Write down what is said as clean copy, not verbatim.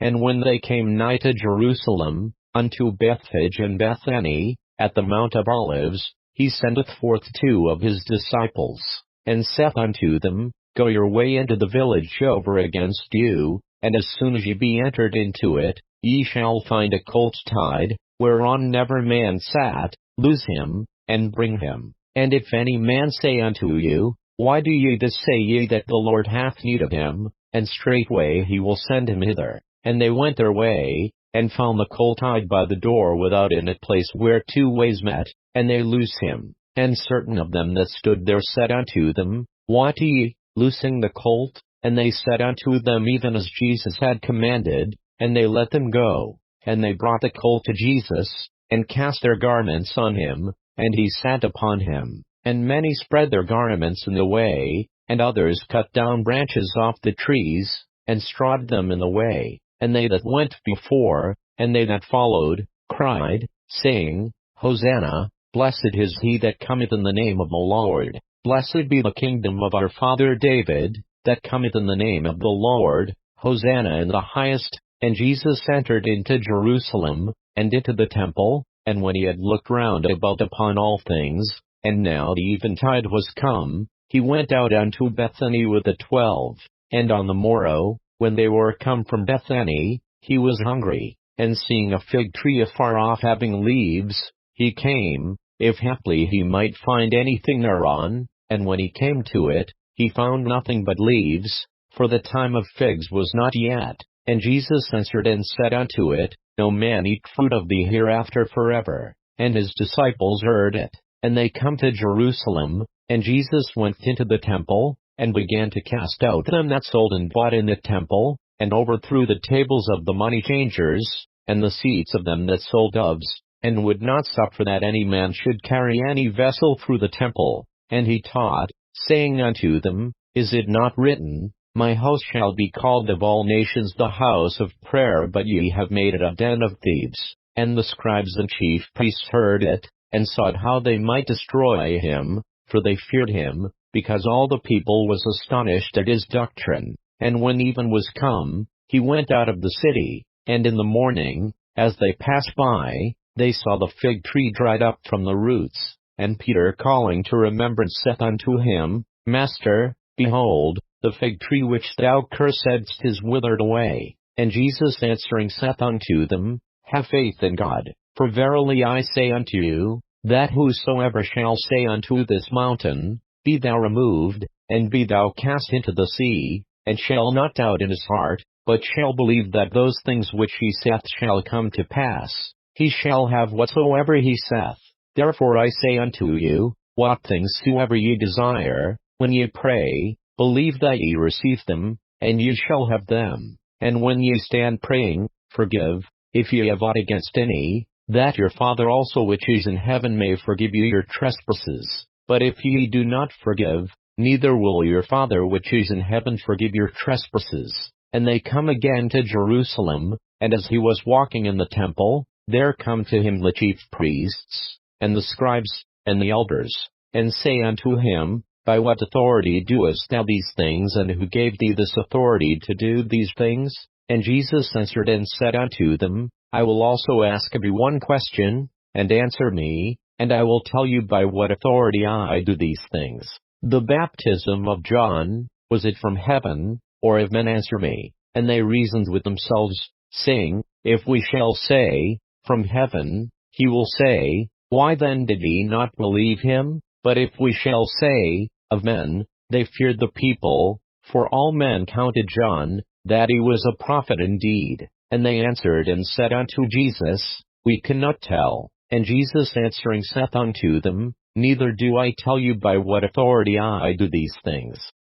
And when they came nigh to Jerusalem, unto Bethphage and Bethany, at the Mount of Olives, he sendeth forth 2 of his disciples, and saith unto them, Go your way into the village over against you, and as soon as ye be entered into it, ye shall find a colt tied, whereon never man sat. Loose him, and bring him. And if any man say unto you, Why do ye this? Say ye that the Lord hath need of him, and straightway he will send him hither. And they went their way, and found the colt tied by the door without in a place where 2 ways met, and they loose him. And certain of them that stood there said unto them, What ye, loosing the colt? And they said unto them even as Jesus had commanded, and they let them go. And they brought the colt to Jesus, and cast their garments on him, and he sat upon him. And many spread their garments in the way, and others cut down branches off the trees, and strawed them in the way. And they that went before, and they that followed, cried, saying, Hosanna, blessed is he that cometh in the name of the Lord. Blessed be the kingdom of our father David, that cometh in the name of the Lord. Hosanna in the highest. And Jesus entered into Jerusalem, and into the temple, and when he had looked round about upon all things, and now the eventide was come, he went out unto Bethany with the 12. And on the morrow, when they were come from Bethany, he was hungry, and seeing a fig tree afar off having leaves, he came, if haply he might find anything thereon. And when he came to it, he found nothing but leaves, for the time of figs was not yet. And Jesus answered and said unto it, No man eat fruit of thee hereafter forever. And his disciples heard it. And they come to Jerusalem, and Jesus went into the temple, and began to cast out them that sold and bought in the temple, and overthrew the tables of the money changers, and the seats of them that sold doves, and would not suffer that any man should carry any vessel through the temple. And he taught, saying unto them, Is it not written, My house shall be called of all nations the house of prayer, but ye have made it a den of thieves? And the scribes and chief priests heard it, and sought how they might destroy him, for they feared him, because all the people was astonished at his doctrine. And when even was come, he went out of the city. And in the morning, as they passed by, they saw the fig tree dried up from the roots. And Peter calling to remembrance saith unto him, Master, behold, the fig tree which thou cursedst is withered away. And Jesus answering saith unto them, Have faith in God. For verily I say unto you, that whosoever shall say unto this mountain, Be thou removed, and be thou cast into the sea, and shall not doubt in his heart, but shall believe that those things which he saith shall come to pass, he shall have whatsoever he saith. Therefore I say unto you, what things soever ye desire, when ye pray, believe that ye receive them, and ye shall have them. And when ye stand praying, forgive, if ye have aught against any, that your Father also which is in heaven may forgive you your trespasses. But if ye do not forgive, neither will your Father which is in heaven forgive your trespasses. And they come again to Jerusalem, and as he was walking in the temple, there come to him the chief priests, and the scribes, and the elders, and say unto him, By what authority doest thou these things, and who gave thee this authority to do these things? And Jesus answered and said unto them, I will also ask every one question, and answer me, and I will tell you by what authority I do these things. The baptism of John, was it from heaven, or of men? Answer me. And they reasoned with themselves, saying, If we shall say, From heaven, he will say, Why then did ye not believe him? But if we shall say, Of men, they feared the people, for all men counted John, that he was a prophet indeed. And they answered and said unto Jesus, We cannot tell. And Jesus answering saith unto them, Neither do I tell you by what authority I do these things.